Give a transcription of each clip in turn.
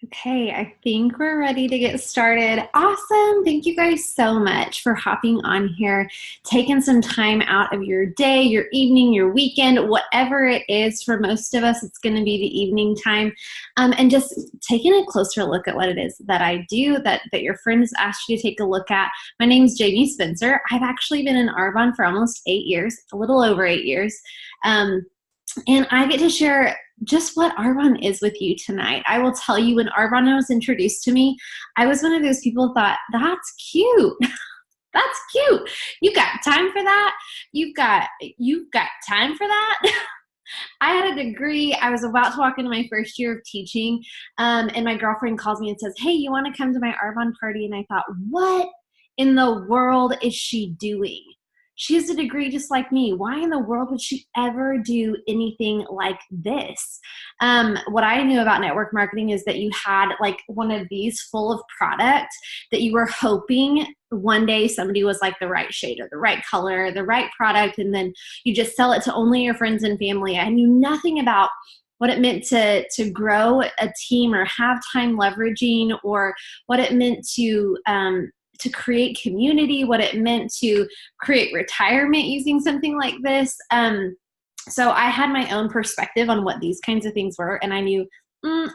Okay, I think we're ready to get started. Awesome. Thank you guys so much for hopping on here, taking some time out of your day, your evening, your weekend, whatever it is. For most of us, it's going to be the evening time, and just taking a closer look at what it is that I do, that your friends asked you to take a look at. My name's Jaime Spencer. I've actually been in Arbonne for almost 8 years, a little over 8 years. And I get to share just what Arbonne is with you tonight. I will tell you, when Arbonne was introduced to me, I was one of those people who thought, that's cute. That's cute. You got time for that? You've got time for that? I had a degree. I was about to walk into my first year of teaching, and my girlfriend calls me and says, hey, you want to come to my Arbonne party? And I thought, what in the world is she doing? She has a degree just like me. Why in the world would she ever do anything like this? What I knew about network marketing is that you had like one of these full of product that you were hoping one day somebody was like the right shade or the right color, the right product, and then you just sell it to only your friends and family. I knew nothing about what it meant to grow a team or have time leveraging, or what it meant to create community, what it meant to create retirement using something like this. So I had my own perspective on what these kinds of things were, and I knew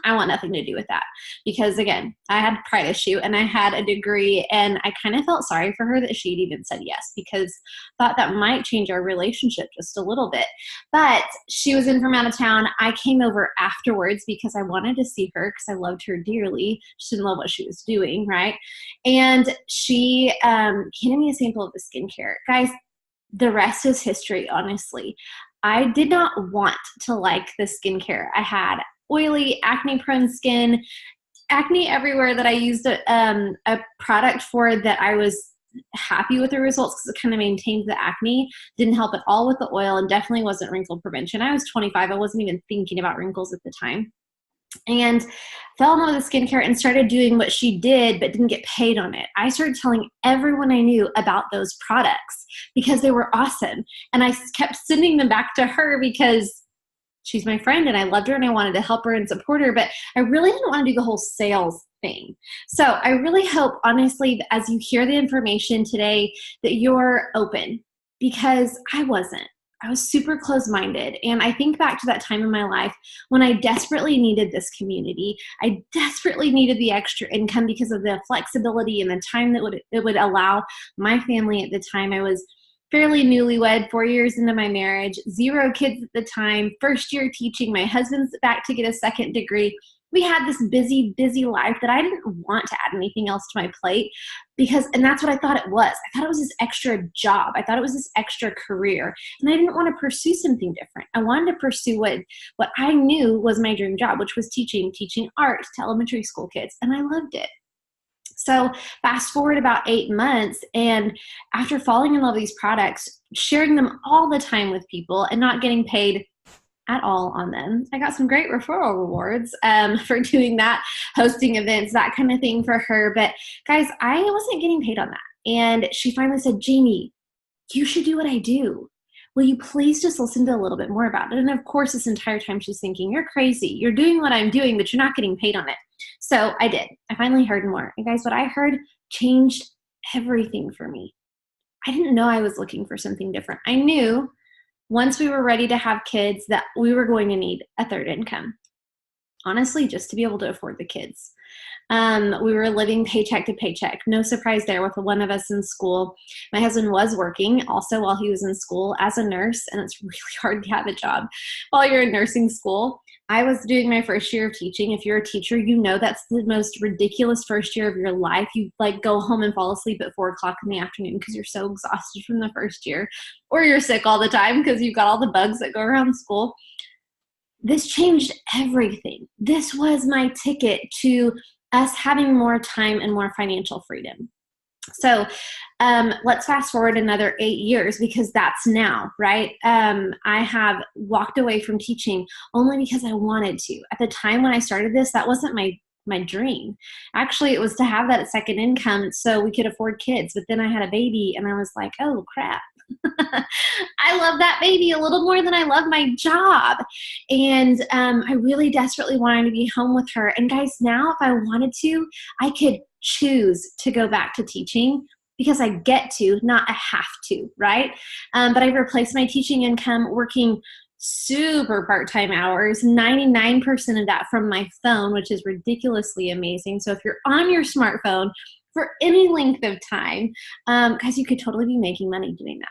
I want nothing to do with that, because again, I had a pride issue and I had a degree, and I kind of felt sorry for her that she'd even said yes, because I thought that might change our relationship just a little bit. But she was in from out of town. I came over afterwards because I wanted to see her because I loved her dearly. She didn't love what she was doing, right? And she handed me a sample of the skincare. Guys, the rest is history, honestly. I did not want to like the skincare. I had oily, acne-prone skin, acne everywhere that I used a product for that I was happy with the results because it kind of maintained the acne. Didn't help at all with the oil, and definitely wasn't wrinkle prevention. I was 25. I wasn't even thinking about wrinkles at the time. And fell in love with the skincare and started doing what she did, but didn't get paid on it. I started telling everyone I knew about those products because they were awesome. And I kept sending them back to her because she's my friend and I loved her and I wanted to help her and support her, but I really didn't want to do the whole sales thing. So I really hope, honestly, that as you hear the information today, that you're open, because I wasn't. I was super close-minded. And I think back to that time in my life when I desperately needed this community. I desperately needed the extra income because of the flexibility and the time that it would allow my family at the time. I was fairly newlywed, 4 years into my marriage, 0 kids at the time, first year teaching. My husband's back to get a second degree. We had this busy, busy life that I didn't want to add anything else to my plate and that's what I thought it was. I thought it was this extra job. I thought it was this extra career. And I didn't want to pursue something different. I wanted to pursue what I knew was my dream job, which was teaching art to elementary school kids. And I loved it. So fast forward about 8 months, and after falling in love with these products, sharing them all the time with people and not getting paid at all on them, I got some great referral rewards for doing that, hosting events, that kind of thing for her. But guys, I wasn't getting paid on that. And she finally said, Jaime, you should do what I do. Will you please just listen to a little bit more about it? And of course, this entire time she's thinking, you're crazy. You're doing what I'm doing, but you're not getting paid on it. So I did. I finally heard more. And guys, what I heard changed everything for me. I didn't know I was looking for something different. I knew once we were ready to have kids that we were going to need a third income. Honestly, just to be able to afford the kids. We were living paycheck to paycheck. No surprise there with one of us in school. My husband was working also while he was in school as a nurse, and it's really hard to have a job while you're in nursing school. I was doing my first year of teaching. If you're a teacher, you know that's the most ridiculous first year of your life. You like go home and fall asleep at 4 o'clock in the afternoon because you're so exhausted from the first year, or you're sick all the time because you've got all the bugs that go around school. This changed everything. This was my ticket to us having more time and more financial freedom. So let's fast forward another 8 years, because that's now, right? I have walked away from teaching only because I wanted to. At the time when I started this, that wasn't my dream. Actually, it was to have that second income so we could afford kids. But then I had a baby and I was like, oh crap. I love that baby a little more than I love my job. And I really desperately wanted to be home with her. And guys, now if I wanted to, I could choose to go back to teaching because I get to, not I have to, right? But I replaced my teaching income working super part-time hours, 99% of that from my phone, which is ridiculously amazing. So if you're on your smartphone for any length of time, guys, you could totally be making money doing that.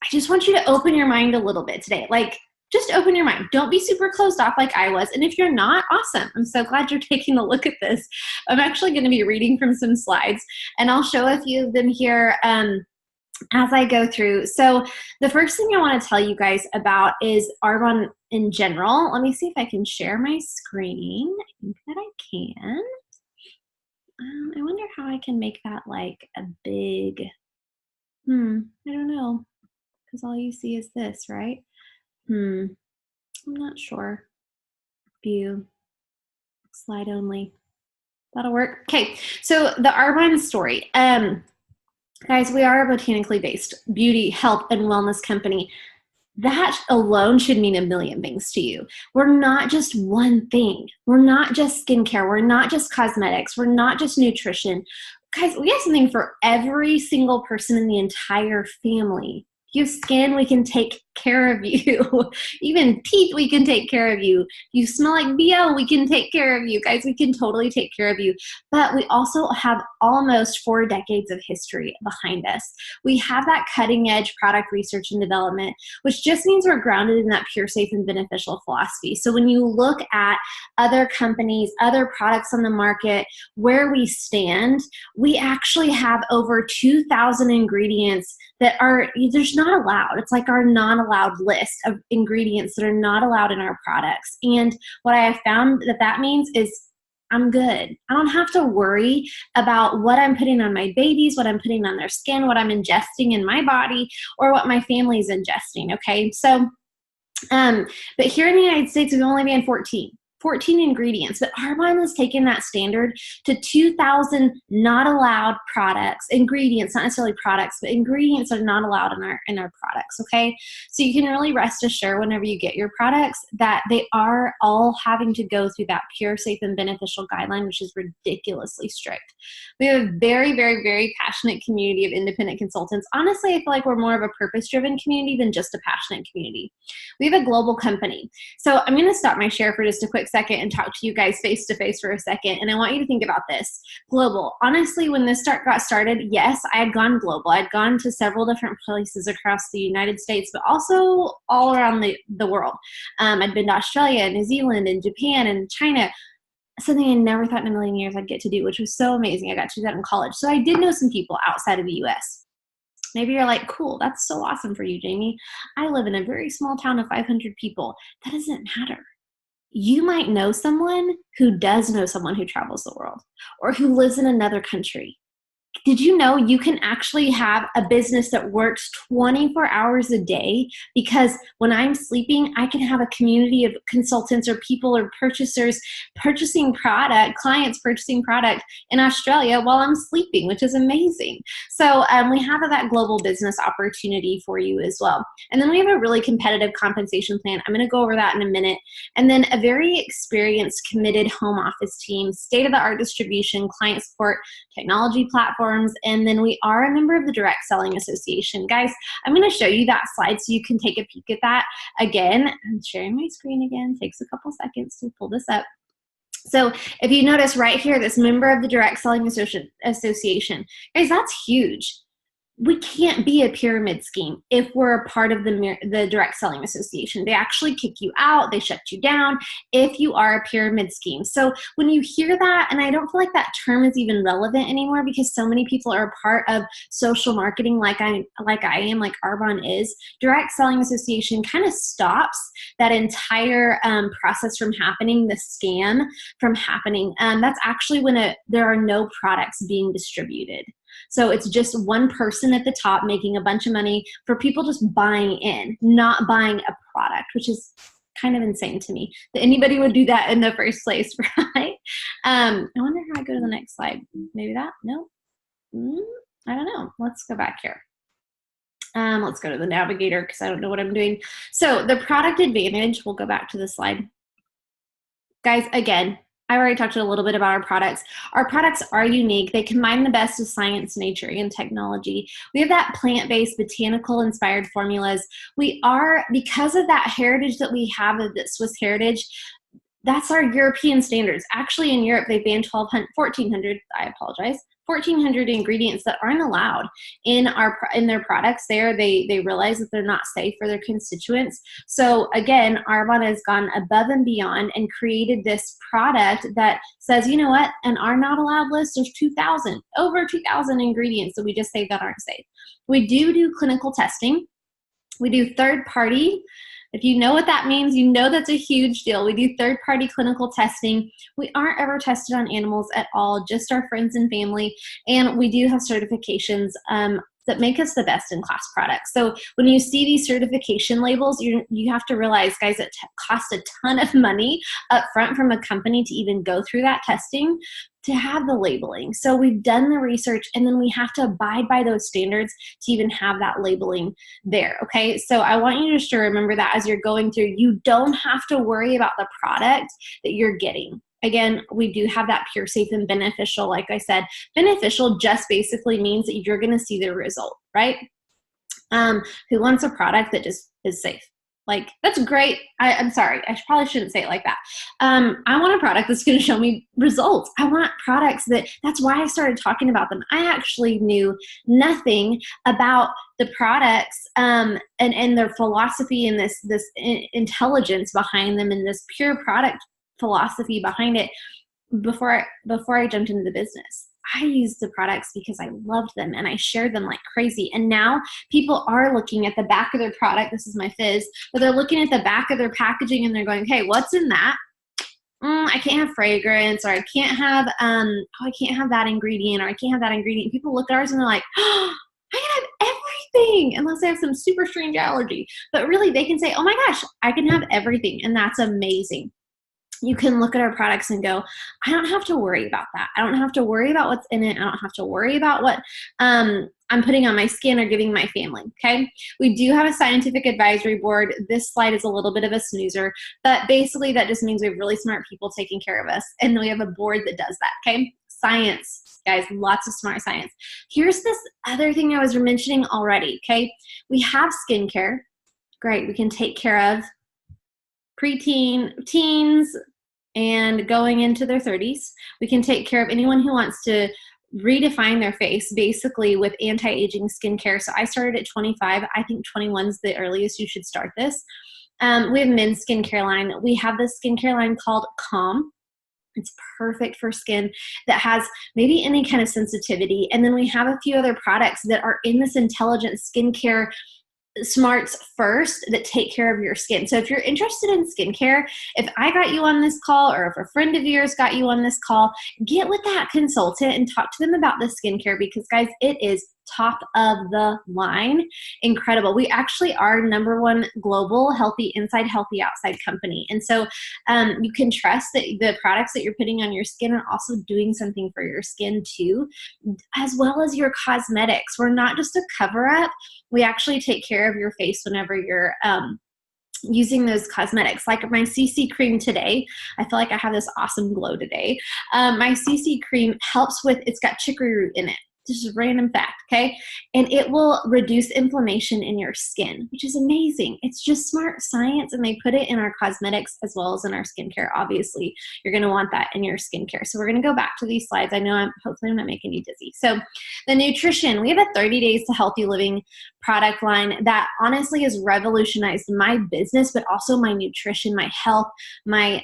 I just want you to open your mind a little bit today. Like, just open your mind. Don't be super closed off like I was. And if you're not, awesome. I'm so glad you're taking a look at this. I'm actually going to be reading from some slides, and I'll show a few of them here as I go through. So the first thing I want to tell you guys about is Arbonne in general. Let me see if I can share my screen. I think that I can. I wonder how I can make that like a big, I don't know, because all you see is this, right? I'm not sure. View, slide only. That'll work. Okay, so the Arbonne story. Guys, we are a botanically based beauty, health, and wellness company. That alone should mean a million things to you. We're not just one thing. We're not just skincare. We're not just cosmetics. We're not just nutrition. Guys, we have something for every single person in the entire family. If you have skin, we can take care of you. Even teeth, we can take care of you. You smell like BO, we can take care of you. Guys, we can totally take care of you. But we also have almost 4 decades of history behind us. We have that cutting edge product research and development, which just means we're grounded in that pure, safe, and beneficial philosophy. So when you look at other companies, other products on the market, where we stand, we actually have over 2,000 ingredients that are just not allowed. It's like our non-allowed list of ingredients that are not allowed in our products. And what I have found that means is I'm good. I don't have to worry about what I'm putting on my babies, what I'm putting on their skin, what I'm ingesting in my body, or what my family's ingesting, okay? So, but here in the United States, we've only banned 14 ingredients, but Arbonne has taken that standard to 2,000 not allowed products, ingredients, not necessarily products, but ingredients are not allowed in our products, okay? So you can really rest assured whenever you get your products that they are all having to go through that pure, safe, and beneficial guideline, which is ridiculously strict. We have a very, very, very passionate community of independent consultants. Honestly, I feel like we're more of a purpose-driven community than just a passionate community. We have a global company. So I'm going to stop my share for just a quick second and talk to you guys face to face for a second. And I want you to think about this. Global. Honestly, when this got started, yes, I had gone global. I'd gone to several different places across the United States, but also all around the world. I'd been to Australia, New Zealand, and Japan, and China. Something I never thought in a million years I'd get to do, which was so amazing. I got to do that in college. So I did know some people outside of the US. Maybe you're like, cool, that's so awesome for you, Jamie. I live in a very small town of 500 people. That doesn't matter. You might know someone who does know someone who travels the world or who lives in another country. Did you know you can actually have a business that works 24 hours a day? Because when I'm sleeping, I can have a community of consultants or people or purchasers purchasing product, clients purchasing product in Australia while I'm sleeping, which is amazing. So we have that global business opportunity for you as well. And then we have a really competitive compensation plan. I'm going to go over that in a minute. And then a very experienced, committed home office team, state-of-the-art distribution, client support, technology platforms, and then we are a member of the Direct Selling Association. Guys, I'm going to show you that slide so you can take a peek at that. Again, I'm sharing my screen again. Takes a couple seconds to pull this up. So if you notice right here, this member of the Direct Selling Association, guys, that's huge. We can't be a pyramid scheme if we're a part of the Direct Selling Association. They actually kick you out. They shut you down if you are a pyramid scheme. So when you hear that, and I don't feel like that term is even relevant anymore because so many people are a part of social marketing like I am, like Arbonne is, Direct Selling Association kind of stops that entire process from happening, the scam from happening. That's actually when there are no products being distributed. So it's just one person at the top making a bunch of money for people just buying in, not buying a product, which is kind of insane to me that anybody would do that in the first place, right? I wonder how I go to the next slide. Maybe that? No? I don't know. Let's go back here. Let's go to the navigator because I don't know what I'm doing. So the product advantage, we'll go back to the slide. Guys, again, I already talked a little bit about our products. Our products are unique. They combine the best of science, nature, and technology. We have that plant-based, botanical-inspired formulas. We are, because of that heritage that we have of the Swiss heritage, that's our European standards. Actually, in Europe, they banned 1,400, I apologize, 1,400 ingredients that aren't allowed in their products there. They realize that they're not safe for their constituents. So again, Arbonne has gone above and beyond and created this product that says, you know what, in our not allowed list, there's over 2,000 ingredients that we just say that aren't safe. We do clinical testing. We do third party. If you know what that means, you know that's a huge deal. We do third-party clinical testing. We aren't ever tested on animals at all, just our friends and family. And we do have certifications that make us the best-in-class products. So when you see these certification labels, you have to realize, guys, it costs a ton of money up front from a company to even go through that testing to have the labeling. So we've done the research, and then we have to abide by those standards to even have that labeling there, okay? So I want you just to remember that as you're going through, you don't have to worry about the product that you're getting. Again, we do have that pure, safe, and beneficial. Like I said, beneficial just basically means that you're gonna see the result, right? Who wants a product that just is safe? Like, that's great. I'm sorry, I probably shouldn't say it like that. I want a product that's going to show me results. I want products that's why I started talking about them. I actually knew nothing about the products and their philosophy and this intelligence behind them and this pure product philosophy behind it before I jumped into the business. I used the products because I loved them and I shared them like crazy. And now people are looking at the back of their product. This is my fizz, but they're looking at the back of their packaging and they're going, hey, what's in that? I can't have fragrance, or I can't have, I can't have that ingredient, or I can't have that ingredient. People look at ours and they're like, oh, I can have everything, unless they have some super strange allergy. But really they can say, oh my gosh, I can have everything. And that's amazing. You can look at our products and go, I don't have to worry about that. I don't have to worry about what's in it. I don't have to worry about what I'm putting on my skin or giving my family, okay? We do have a scientific advisory board. This slide is a little bit of a snoozer, but basically that just means we have really smart people taking care of us, and we have a board that does that, okay? Science, guys, lots of smart science. Here's this other thing I was mentioning already, okay? We have skincare. Great, we can take care of teens, and going into their 30s. We can take care of anyone who wants to redefine their face basically with anti-aging skincare. So I started at 25. I think 21 is the earliest you should start this. We have men's skincare line. We have this skincare line called Calm. It's perfect for skin that has maybe any kind of sensitivity. And then we have a few other products that are in this intelligent skincare smarts first that take care of your skin. So if you're interested in skincare, if I got you on this call, or if a friend of yours got you on this call, get with that consultant and talk to them about the skincare, because guys, it is top of the line. Incredible. We actually are #1 global healthy inside, healthy outside company. And so you can trust that the products that you're putting on your skin are also doing something for your skin too, as well as your cosmetics. We're not just a cover up. We actually take care of your face whenever you're using those cosmetics. Like my CC cream today, I feel like I have this awesome glow today. My CC cream helps with, it's got chicory root in it. This is a random fact, okay? And it will reduce inflammation in your skin, which is amazing. It's just smart science, and they put it in our cosmetics as well as in our skincare. Obviously, you're gonna want that in your skincare. So we're gonna go back to these slides. I know hopefully I'm not making you dizzy. So the nutrition, we have a 30 Days to Healthy Living product line that honestly has revolutionized my business, but also my nutrition, my health, my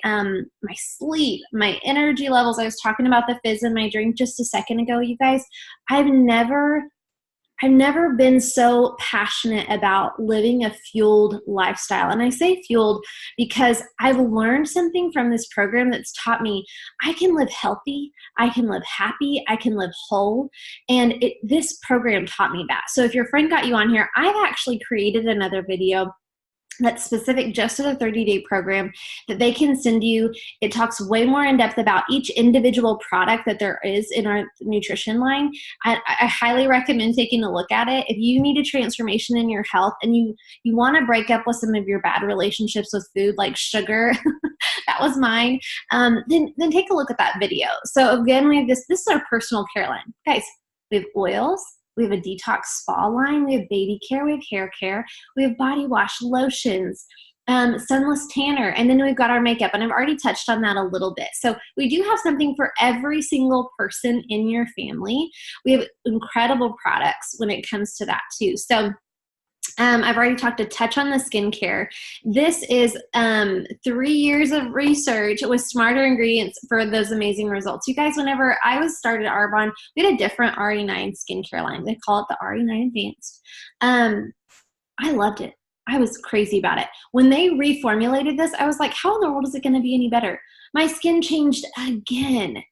sleep, my energy levels. I was talking about the fizz in my drink just a second ago, you guys. I've never been so passionate about living a fueled lifestyle. And I say fueled because I've learned something from this program that's taught me I can live healthy, I can live happy, I can live whole. And this program taught me that. So if your friend got you on here, I've actually created another video that's specific just to the 30-day program that they can send you. It talks way more in depth about each individual product that there is in our nutrition line. I highly recommend taking a look at it. If you need a transformation in your health and you want to break up with some of your bad relationships with food, like sugar, that was mine, then take a look at that video. So again, we have this is our personal care line. Guys, we have oils, we have a detox spa line, we have baby care, we have hair care, we have body wash, lotions, sunless tanner, and then we've got our makeup, and I've already touched on that a little bit. So we do have something for every single person in your family. We have incredible products when it comes to that too. So I've already talked a touch on the skincare. This is 3 years of research with smarter ingredients for those amazing results. You guys, whenever I was started Arbonne, we had a different RE9 skincare line. They call it the RE9 Advanced. I loved it. I was crazy about it. When they reformulated this, I was like, how in the world is it going to be any better? My skin changed again.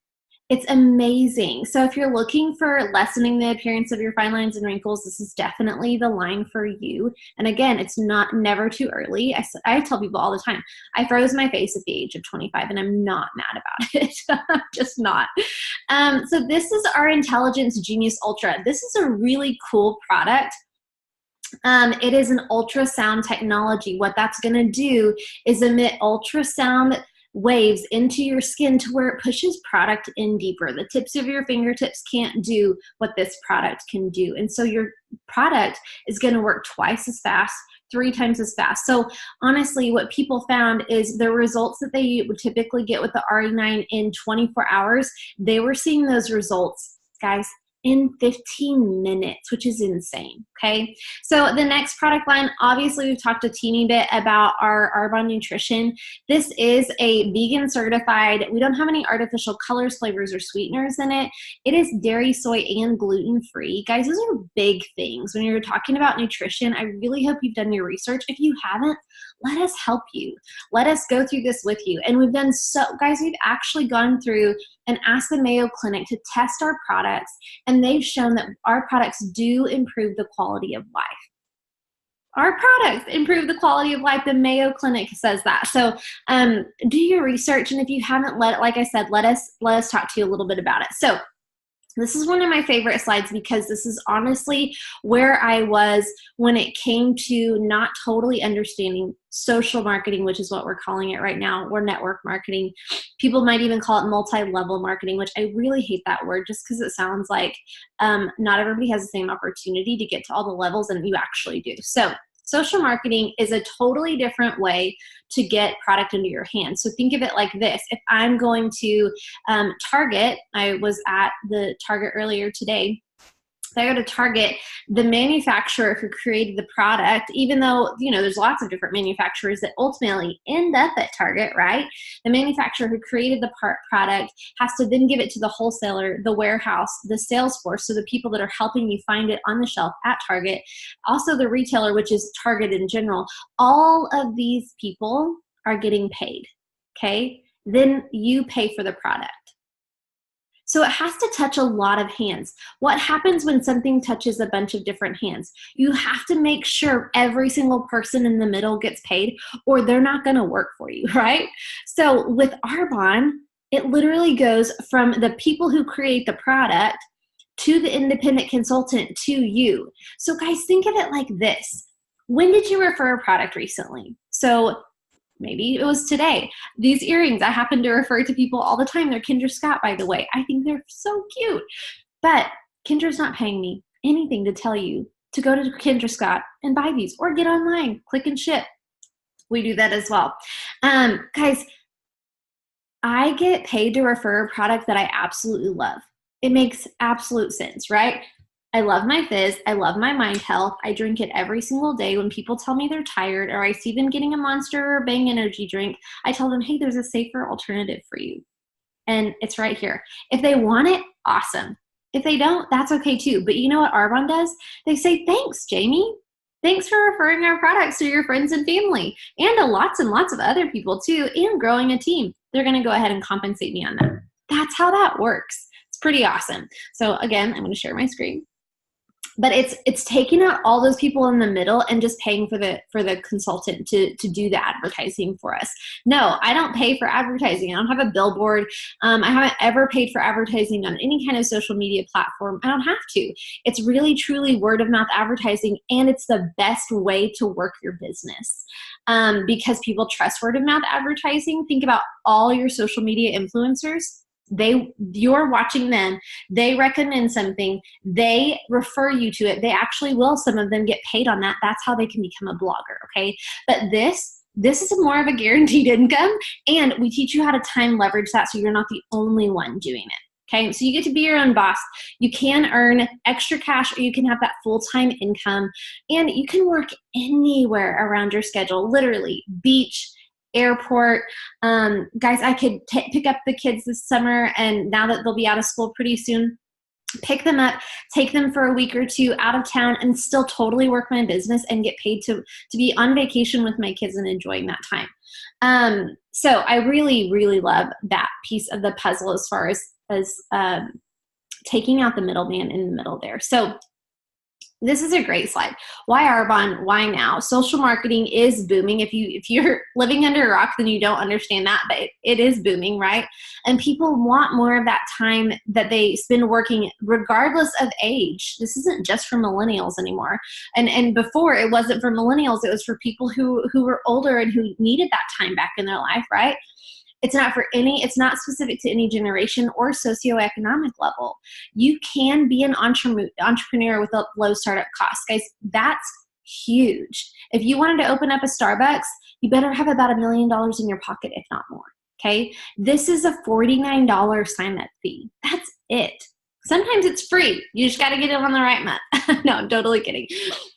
It's amazing. So if you're looking for lessening the appearance of your fine lines and wrinkles, this is definitely the line for you. And again, it's never too early. I tell people all the time, I froze my face at the age of 25 and I'm not mad about it. I'm just not. So this is our Intelligence Genius Ultra. This is a really cool product. It is an ultrasound technology. What that's going to do is emit ultrasound waves into your skin to where it pushes product in deeper. The tips of your fingertips can't do what this product can do. And so your product is going to work twice as fast, 3 times as fast. So honestly, what people found is the results that they would typically get with the RE9 in 24 hours, they were seeing those results, guys, in 15 minutes, which is insane, okay? So the next product line, obviously we've talked a teeny bit about our Arbonne Nutrition. This is a vegan certified, we don't have any artificial colors, flavors, or sweeteners in it. It is dairy, soy, and gluten-free. Guys, those are big things. When you're talking about nutrition, I really hope you've done your research. If you haven't, let us help you. Let us go through this with you. And we've done guys, we've actually gone through and asked the Mayo Clinic to test our products, and they've shown that our products do improve the quality of life. Our products improve the quality of life. The Mayo Clinic says that. So do your research, and if you haven't, like I said, let us talk to you a little bit about it. So this is one of my favorite slides because this is honestly where I was when it came to not totally understanding social marketing, which is what we're calling it right now, or network marketing. People might even call it multi-level marketing, which I really hate that word just because it sounds like not everybody has the same opportunity to get to all the levels, and you actually do. So social marketing is a totally different way to get product into your hands. So think of it like this. If I'm going to Target, I was at the Target earlier today. If I go to Target, the manufacturer who created the product, even though, there's lots of different manufacturers that ultimately end up at Target, right? The manufacturer who created the product has to then give it to the wholesaler, the warehouse, the sales force, so the people that are helping you find it on the shelf at Target, also the retailer, which is Target in general. All of these people are getting paid, okay? Then you pay for the product. So it has to touch a lot of hands. What happens when something touches a bunch of different hands? You have to make sure every single person in the middle gets paid, or they're not going to work for you, right? So with Arbonne, it literally goes from the people who create the product to the independent consultant to you. So guys, think of it like this. When did you refer a product recently? So maybe it was today. These earrings, I happen to refer to people all the time. They're Kendra Scott, by the way. I think they're so cute. But Kendra's not paying me anything to tell you to go to Kendra Scott and buy these, or get online, click and ship. We do that as well. Guys, I get paid to refer a product that I absolutely love. It makes absolute sense, right? I love my Fizz. I love my Mind Health. I drink it every single day. When people tell me they're tired, or I see them getting a Monster or a Bang energy drink, I tell them, hey, there's a safer alternative for you. And it's right here. If they want it, awesome. If they don't, that's okay too. But you know what Arbonne does? They say, thanks, Jaime. Thanks for referring our products to your friends and family, and to lots and lots of other people too, and growing a team. They're going to go ahead and compensate me on that. That's how that works. It's pretty awesome. So again, I'm going to share my screen. But it's taking out all those people in the middle and just paying for the consultant to do the advertising for us. No, I don't pay for advertising. I don't have a billboard. I haven't ever paid for advertising on any kind of social media platform. I don't have to. It's really truly word of mouth advertising, and it's the best way to work your business because people trust word of mouth advertising. Think about all your social media influencers. You're watching them, they recommend something, they refer you to it, they actually will, some of them get paid on that. That's how they can become a blogger, okay? But this is more of a guaranteed income, and we teach you how to time leverage that so you're not the only one doing it, okay? So you get to be your own boss. You can earn extra cash, or you can have that full-time income, and you can work anywhere around your schedule, literally beach, airport. Guys, I could pick up the kids this summer, and now that they'll be out of school pretty soon, pick them up, take them for a week or two out of town, and still totally work my business and get paid to be on vacation with my kids and enjoying that time. So I really, really love that piece of the puzzle as far as taking out the middleman in the middle there. So this is a great slide. Why Arbonne? Why now? Social marketing is booming. If you're living under a rock, then you don't understand that, but it is booming, right? And people want more of that time that they spend working regardless of age. This isn't just for millennials anymore. And before, it wasn't for millennials. It was for people who were older and who needed that time back in their life, right? It's not specific to any generation or socioeconomic level. You can be an entrepreneur with a low startup cost. Guys, that's huge. If you wanted to open up a Starbucks, you better have about $1 million in your pocket, if not more, okay? This is a $49 sign-up fee. That's it. Sometimes it's free. You just got to get it on the right month. No, I'm totally kidding.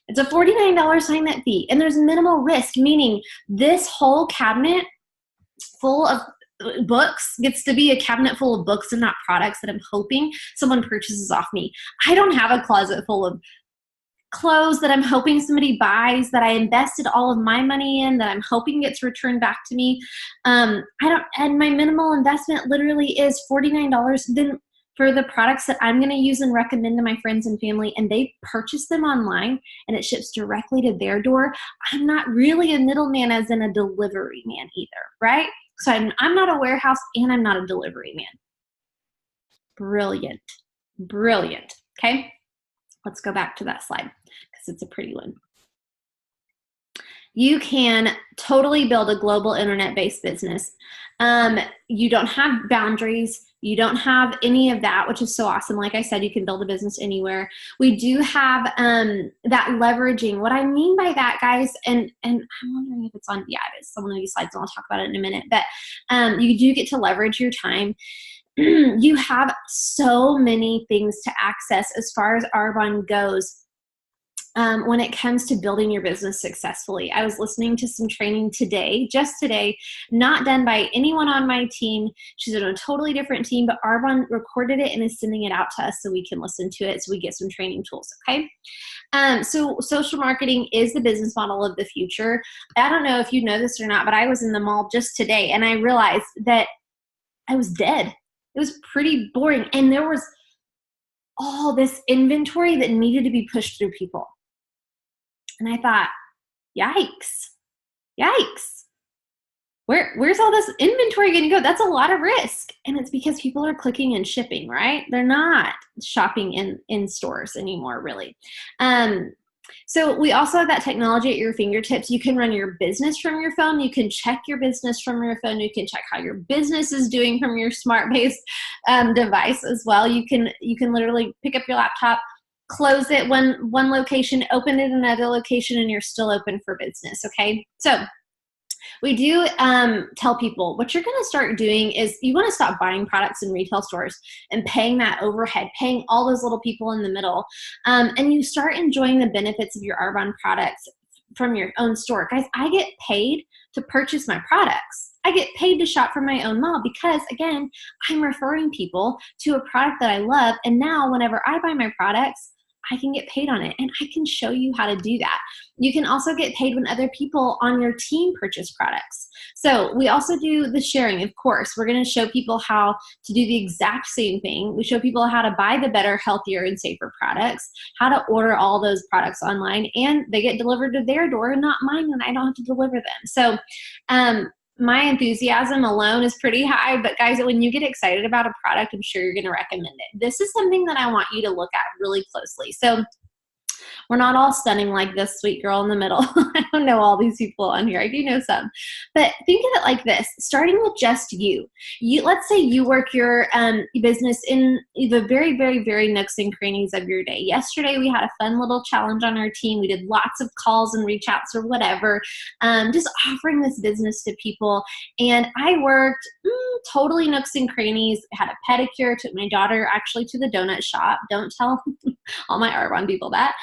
It's a $49 sign-up fee, and there's minimal risk, meaning this whole cabinet full of books gets to be a cabinet full of books and not products that I'm hoping someone purchases off me. I don't have a closet full of clothes that I'm hoping somebody buys, that I invested all of my money in, that I'm hoping gets returned back to me. And my minimal investment literally is $49. Then for the products that I'm going to use and recommend to my friends and family, and they purchase them online and it ships directly to their door, I'm not really a middleman as in a delivery man either, right? So I'm not a warehouse, and I'm not a delivery man. Brilliant. Brilliant. Okay, let's go back to that slide because it's a pretty one. You can totally build a global internet-based business. You don't have boundaries. You don't have any of that, which is so awesome. Like I said, you can build a business anywhere. We do have that leveraging. What I mean by that, guys, and I'm wondering if it's on, yeah, it is. Some of these slides, and I'll talk about it in a minute. But you do get to leverage your time. You have so many things to access as far as Arbonne goes. When it comes to building your business successfully. I was listening to some training just today, not done by anyone on my team. She's on a totally different team, but Arbonne recorded it and is sending it out to us so we can listen to it, so we get some training tools, okay? So social marketing is the business model of the future. I don't know if you know this or not, but I was in the mall just today and I realized that I was dead. It was pretty boring. And there was all this inventory that needed to be pushed through people. And I thought, yikes, where's all this inventory going to go? That's a lot of risk. And it's because people are clicking and shipping, right? They're not shopping in stores anymore, really. So we also have that technology at your fingertips. You can run your business from your phone. You can check your business from your phone. You can check how your business is doing from your smart-based device as well. You can literally pick up your laptop, close it one location, open it in another location, and you're still open for business, okay? So we do tell people what you're going to start doing is you want to stop buying products in retail stores and paying that overhead, paying all those little people in the middle, and you start enjoying the benefits of your Arbonne products from your own store. Guys, I get paid to purchase my products. I get paid to shop from my own mall because, again, I'm referring people to a product that I love, and now whenever I buy my products, I can get paid on it, and I can show you how to do that. You can also get paid when other people on your team purchase products. So we also do the sharing, of course. We're going to show people how to do the exact same thing. We show people how to buy the better, healthier, and safer products, how to order all those products online, and they get delivered to their door and not mine, and I don't have to deliver them. So my enthusiasm alone is pretty high, but guys, when you get excited about a product, I'm sure you're going to recommend it. This is something that I want you to look at really closely. So we're not all stunning like this sweet girl in the middle. I don't know all these people on here. I do know some. But think of it like this, starting with just you. Let's say you work your business in the very, very, very nooks and crannies of your day. Yesterday, we had a fun little challenge on our team. We did lots of calls and reach outs or whatever, just offering this business to people. And I worked totally nooks and crannies, had a pedicure, took my daughter actually to the donut shop. Don't tell all my Arbonne people that.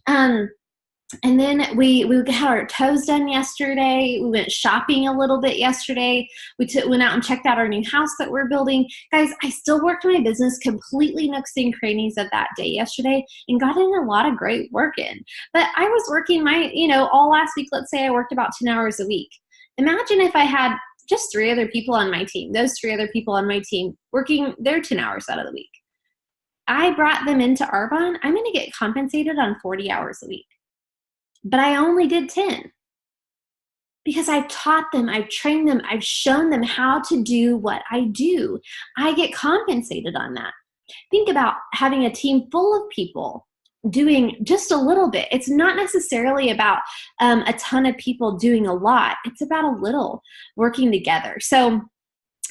And then we had our toes done yesterday. We went shopping a little bit yesterday. We went out and checked out our new house that we're building. Guys, I still worked my business completely nooks and crannies of that day yesterday and got in a lot of great work in. But I was working all last week, let's say I worked about 10 hours a week. Imagine if I had just 3 other people on my team, those 3 other people on my team working their 10 hours out of the week. I brought them into Arbonne. I'm going to get compensated on 40 hours a week. But I only did 10 because I've taught them, I've trained them, I've shown them how to do what I do. I get compensated on that. Think about having a team full of people doing just a little bit. It's not necessarily about a ton of people doing a lot. It's about a little working together. So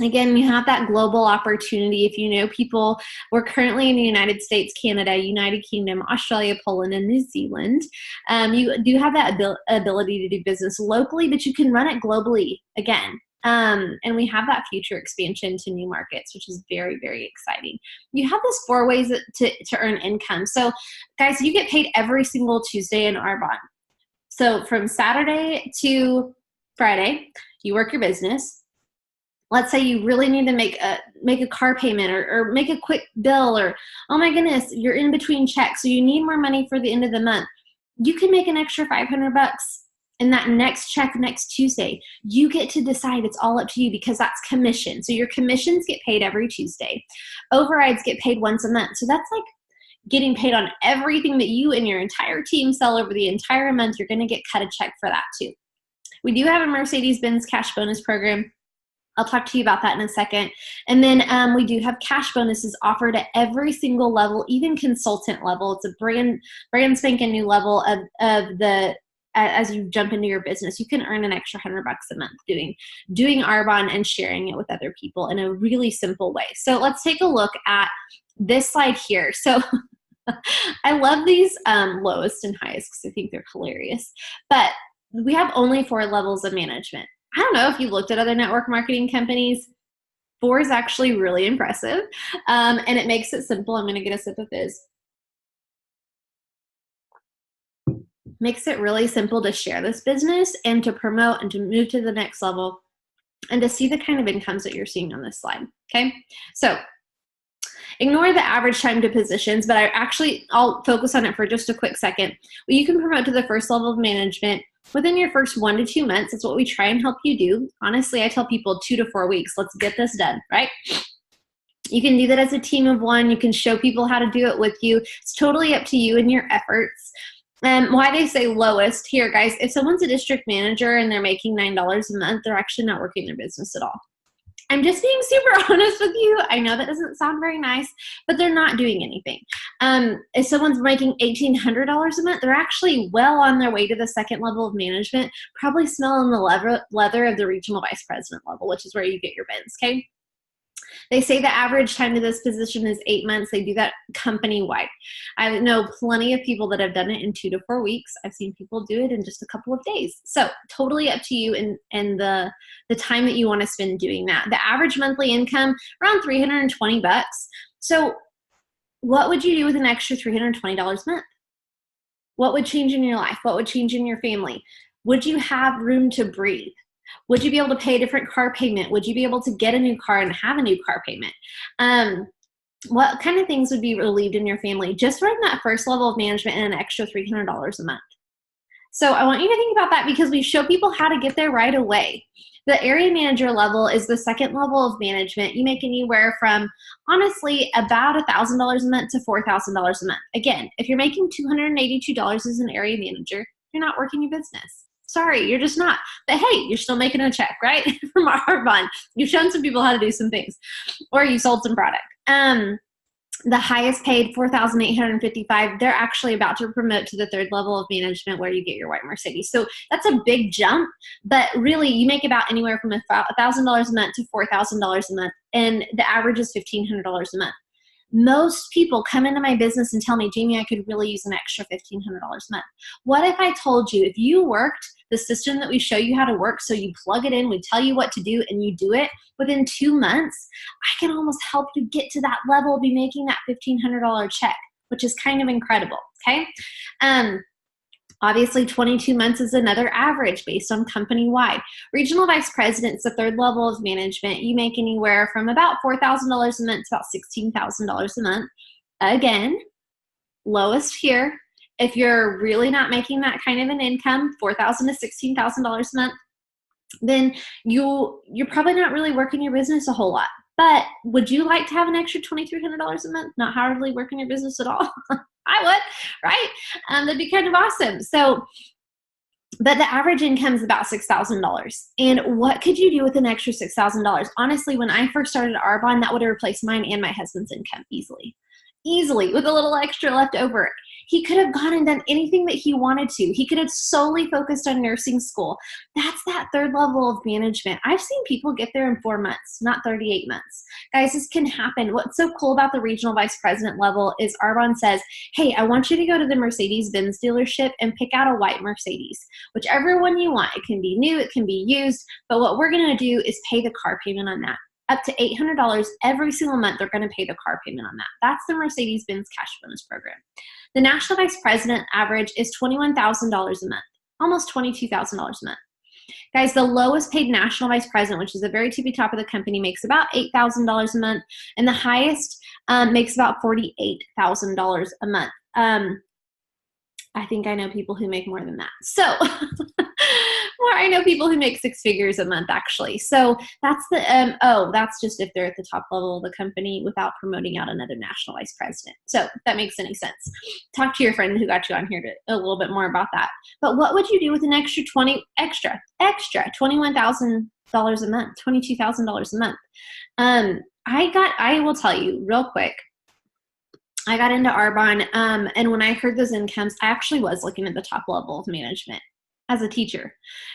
again, we have that global opportunity. If you know people, we're currently in the United States, Canada, United Kingdom, Australia, Poland, and New Zealand. You do have that ability to do business locally, but you can run it globally again. And we have that future expansion to new markets, which is very, very exciting. You have those 4 ways to earn income. So guys, you get paid every single Tuesday in Arbonne. So from Saturday to Friday, you work your business. Let's say you really need to make a car payment or make a quick bill, or, oh my goodness, you're in between checks, so you need more money for the end of the month. You can make an extra $500 in that next check next Tuesday. You get to decide. It's all up to you because that's commission. So your commissions get paid every Tuesday. Overrides get paid once a month. So that's like getting paid on everything that you and your entire team sell over the entire month. You're going to get cut a check for that too. We do have a Mercedes-Benz cash bonus program. I'll talk to you about that in a second. And then we do have cash bonuses offered at every single level, even consultant level. It's a brand spanking new level of as you jump into your business. You can earn an extra $100 a month doing Arbonne and sharing it with other people in a really simple way. So let's take a look at this slide here. So I love these lowest and highest because I think they're hilarious. But we have only 4 levels of management. I don't know if you've looked at other network marketing companies. 4 is actually really impressive, and it makes it simple. I'm going to get a sip of fizz. Makes it really simple to share this business and to promote and to move to the next level and to see the kind of incomes that you're seeing on this slide, okay? So ignore the average time to positions, but I'll focus on it for just a quick second. Well, you can promote to the first level of management within your first 1 to 2 months. That's what we try and help you do. Honestly, I tell people 2 to 4 weeks. Let's get this done, right? You can do that as a team of 1. You can show people how to do it with you. It's totally up to you and your efforts. Why they say lowest here, guys, if someone's a district manager and they're making $9 a month, they're actually not working their business at all. I'm just being super honest with you. I know that doesn't sound very nice, but they're not doing anything. If someone's making $1,800 a month, they're actually well on their way to the second level of management, probably smelling the leather of the regional vice president level, which is where you get your bins, okay? They say the average time to this position is 8 months. They do that company-wide. I know plenty of people that have done it in 2 to 4 weeks. I've seen people do it in just a couple of days. So totally up to you and the time that you want to spend doing that. The average monthly income, around $320. So what would you do with an extra $320 a month? What would change in your life? What would change in your family? Would you have room to breathe? Would you be able to pay a different car payment? Would you be able to get a new car and have a new car payment? what kind of things would be relieved in your family just from that first level of management and an extra $300 a month? So I want you to think about that because we show people how to get there right away. The area manager level is the second level of management. You make anywhere from, honestly, about $1,000 a month to $4,000 a month. Again, if you're making $282 as an area manager, you're not working your business. Sorry, you're just not. But hey, you're still making a check, right? From Arbonne. You've shown some people how to do some things, or you sold some product. The highest paid, $4,855, they're actually about to promote to the third level of management where you get your white Mercedes. So that's a big jump, but really you make about anywhere from $1,000 a month to $4,000 a month, and the average is $1,500 a month. Most people come into my business and tell me, Jamie, I could really use an extra $1,500 a month. What if I told you, if you worked the system that we show you how to work, so you plug it in, we tell you what to do, and you do it, within 2 months, I can almost help you get to that level, be making that $1,500 check, which is kind of incredible, okay? Obviously, 22 months is another average based on company-wide. Regional vice president's the third level of management. You make anywhere from about $4,000 a month to about $16,000 a month. Again, lowest here. If you're really not making that kind of an income, $4,000 to $16,000 a month, then you're probably not really working your business a whole lot. But would you like to have an extra $2,300 a month, not hardly working your business at all? I would, right? That'd be kind of awesome. So, but the average income is about $6,000. And what could you do with an extra $6,000? Honestly, when I first started Arbonne, that would have replaced mine and my husband's income easily, with a little extra left over. He could have gone and done anything that he wanted to. He could have solely focused on nursing school. That's that third level of management. I've seen people get there in 4 months, not 38 months. Guys, this can happen. What's so cool about the regional vice president level is Arbonne says, hey, I want you to go to the Mercedes-Benz dealership and pick out a white Mercedes, whichever one you want. It can be new, it can be used, but what we're going to do is pay the car payment on that. Up to $800 every single month, they're going to pay the car payment on that. That's the Mercedes-Benz cash bonus program. The national vice president average is $21,000 a month, almost $22,000 a month. Guys, the lowest paid national vice president, which is the very tippy top of the company, makes about $8,000 a month, and the highest makes about $48,000 a month. I think I know people who make more than that. So, or I know people who make 6 figures a month, actually. So that's the, that's just if they're at the top level of the company without promoting out another national vice president. So if that makes any sense. Talk to your friend who got you on here to a little bit more about that. But what would you do with an extra $21,000 a month, $22,000 a month? I will tell you real quick, I got into Arbonne, and when I heard those incomes, I actually was looking at the top level of management as a teacher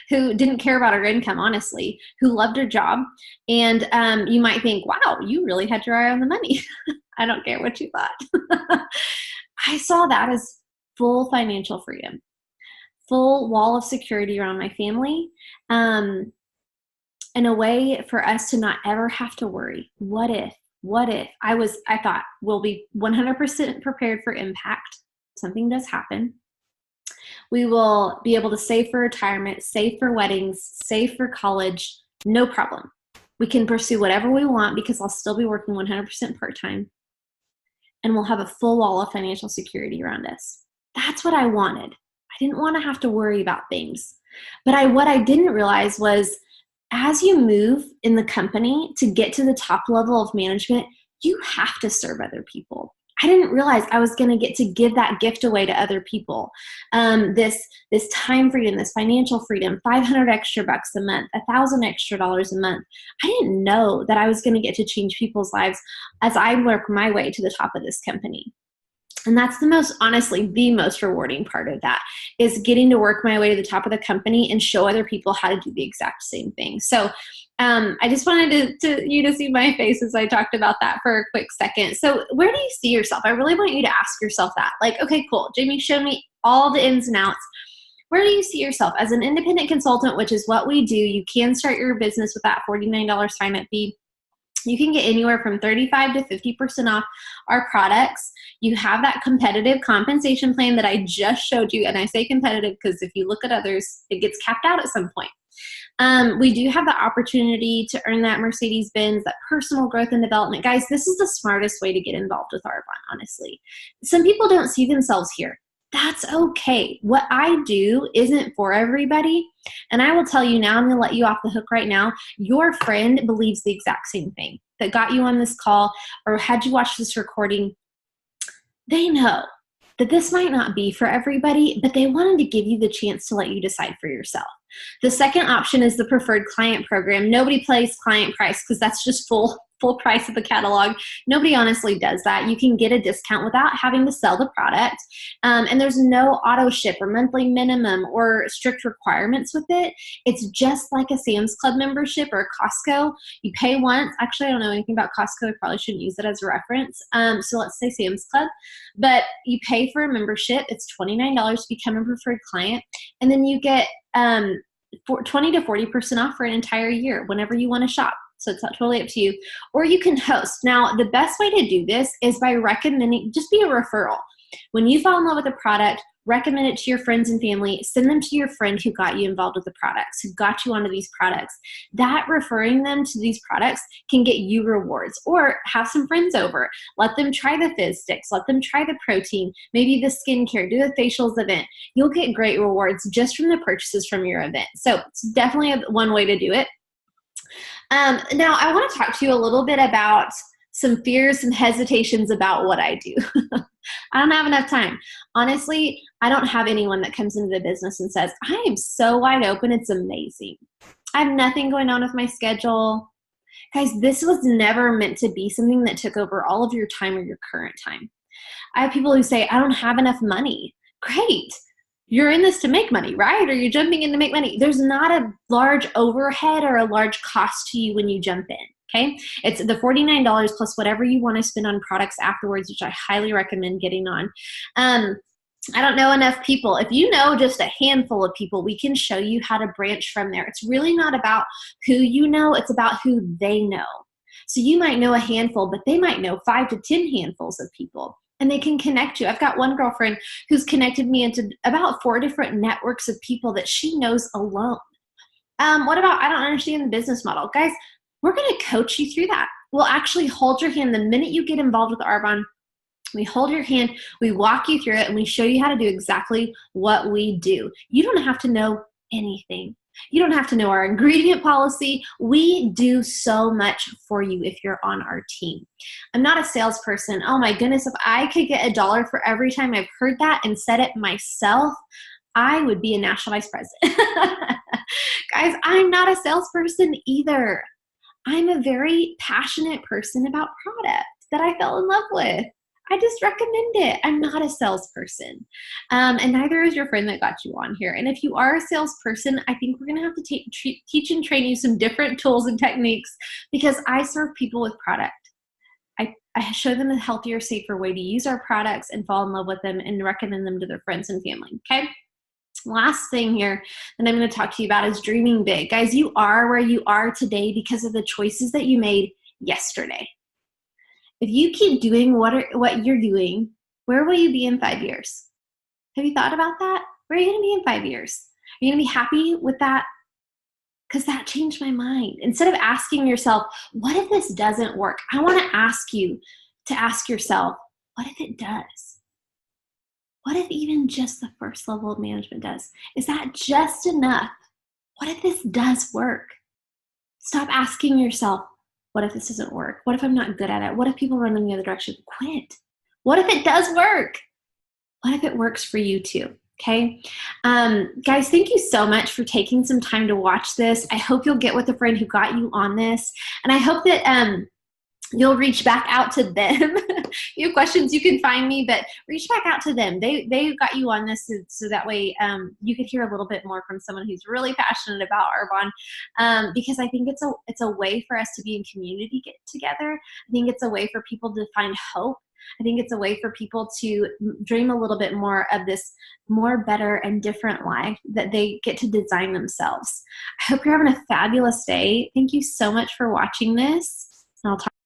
who didn't care about her income, honestly, who loved her job. And you might think, wow, you really had your eye on the money. I don't care what you thought. I saw that as full financial freedom, full wall of security around my family, and a way for us to not ever have to worry. What if I thought we'll be 100% prepared for impact. Something does happen. We will be able to save for retirement, save for weddings, save for college, no problem. We can pursue whatever we want because I'll still be working 100% part-time, and we'll have a full wall of financial security around us. That's what I wanted. I didn't want to have to worry about things. But what I didn't realize was, as you move in the company to get to the top level of management, you have to serve other people. I didn't realize I was going to get to give that gift away to other people. This time freedom, this financial freedom, 500 extra bucks a month, $1,000 extra dollars a month. I didn't know that I was going to get to change people's lives as I work my way to the top of this company. And that's honestly, the most rewarding part of that is getting to work my way to the top of the company and show other people how to do the exact same thing. So I just wanted you to see my face as I talked about that for a quick second. So where do you see yourself? I really want you to ask yourself that. Like, okay, cool. Jamie showed me all the ins and outs. Where do you see yourself as an independent consultant, which is what we do? You can start your business with that $49 sign-up fee. You can get anywhere from 35 to 50% off our products. You have that competitive compensation plan that I just showed you. And I say competitive because if you look at others, it gets capped out at some point. We do have the opportunity to earn that Mercedes-Benz, that personal growth and development. Guys, this is the smartest way to get involved with Arbonne, honestly. Some people don't see themselves here. That's okay. What I do isn't for everybody. And I will tell you now, I'm going to let you off the hook right now. Your friend believes the exact same thing that got you on this call or had you watch this recording. They know that this might not be for everybody, but they wanted to give you the chance to let you decide for yourself. The second option is the preferred client program. Nobody plays client price because that's just full price of the catalog. Nobody honestly does that. You can get a discount without having to sell the product. And there's no auto ship or monthly minimum or strict requirements with it. It's just like a Sam's Club membership or a Costco. You pay once. Actually, I don't know anything about Costco. I probably shouldn't use it as a reference. So let's say Sam's Club. But you pay for a membership. It's $29 to become a preferred client. And then you get 20 to 40% off for an entire year whenever you want to shop. So it's totally up to you. Or you can host. Now, the best way to do this is by recommending, just be a referral. When you fall in love with a product, recommend it to your friends and family. Send them to your friend who got you involved with the products, who got you onto these products. That referring them to these products can get you rewards. Or have some friends over. Let them try the fizz sticks. Let them try the protein, maybe the skincare, do the facials event. You'll get great rewards just from the purchases from your event. So it's definitely one way to do it. Now, I want to talk to you a little bit about some fears and hesitations about what I do. I don't have enough time. Honestly, I don't have anyone that comes into the business and says, I am so wide open, it's amazing. I have nothing going on with my schedule. Guys, this was never meant to be something that took over all of your time or your current time. I have people who say, I don't have enough money. Great. You're in this to make money, right? Or you're jumping in to make money. There's not a large overhead or a large cost to you when you jump in, okay? It's the $49 plus whatever you want to spend on products afterwards, which I highly recommend getting on. I don't know enough people. If you know just a handful of people, we can show you how to branch from there. It's really not about who you know. It's about who they know. So you might know a handful, but they might know 5 to 10 handfuls of people. And they can connect you. I've got one girlfriend who's connected me into about 4 different networks of people that she knows alone. What about, I don't understand the business model. Guys, we're going to coach you through that. We'll actually hold your hand the minute you get involved with Arbonne. We hold your hand, we walk you through it, and we show you how to do exactly what we do. You don't have to know anything. You don't have to know our ingredient policy. We do so much for you if you're on our team. I'm not a salesperson. Oh my goodness, if I could get $1 for every time I've heard that and said it myself, I would be a national vice president. Guys, I'm not a salesperson either. I'm a very passionate person about product that I fell in love with. I just recommend it. I'm not a salesperson. And neither is your friend that got you on here. And if you are a salesperson, I think we're going to have to teach and train you some different tools and techniques because I serve people with product. I show them a healthier, safer way to use our products and fall in love with them and recommend them to their friends and family. Okay? Last thing here that I'm going to talk to you about is dreaming big. Guys, you are where you are today because of the choices that you made yesterday. If you keep doing what you're doing, where will you be in 5 years? Have you thought about that? Where are you going to be in 5 years? Are you going to be happy with that? Because that changed my mind. Instead of asking yourself, what if this doesn't work? I want to ask you to ask yourself, what if it does? What if even just the first level of management does? Is that just enough? What if this does work? Stop asking yourself, what if this doesn't work? What if I'm not good at it? What if people run in the other direction? Quit. What if it does work? What if it works for you too? Okay. Guys, thank you so much for taking some time to watch this. I hope you'll get with a friend who got you on this. And I hope that you'll reach back out to them. You have questions, you can find me, but reach back out to them. They got you on this so that way you could hear a little bit more from someone who's really passionate about Arbonne, because I think it's a way for us to be in community get together. I think it's a way for people to find hope. I think it's a way for people to dream a little bit more of this more better and different life that they get to design themselves. I hope you're having a fabulous day. Thank you so much for watching this, and I'll talk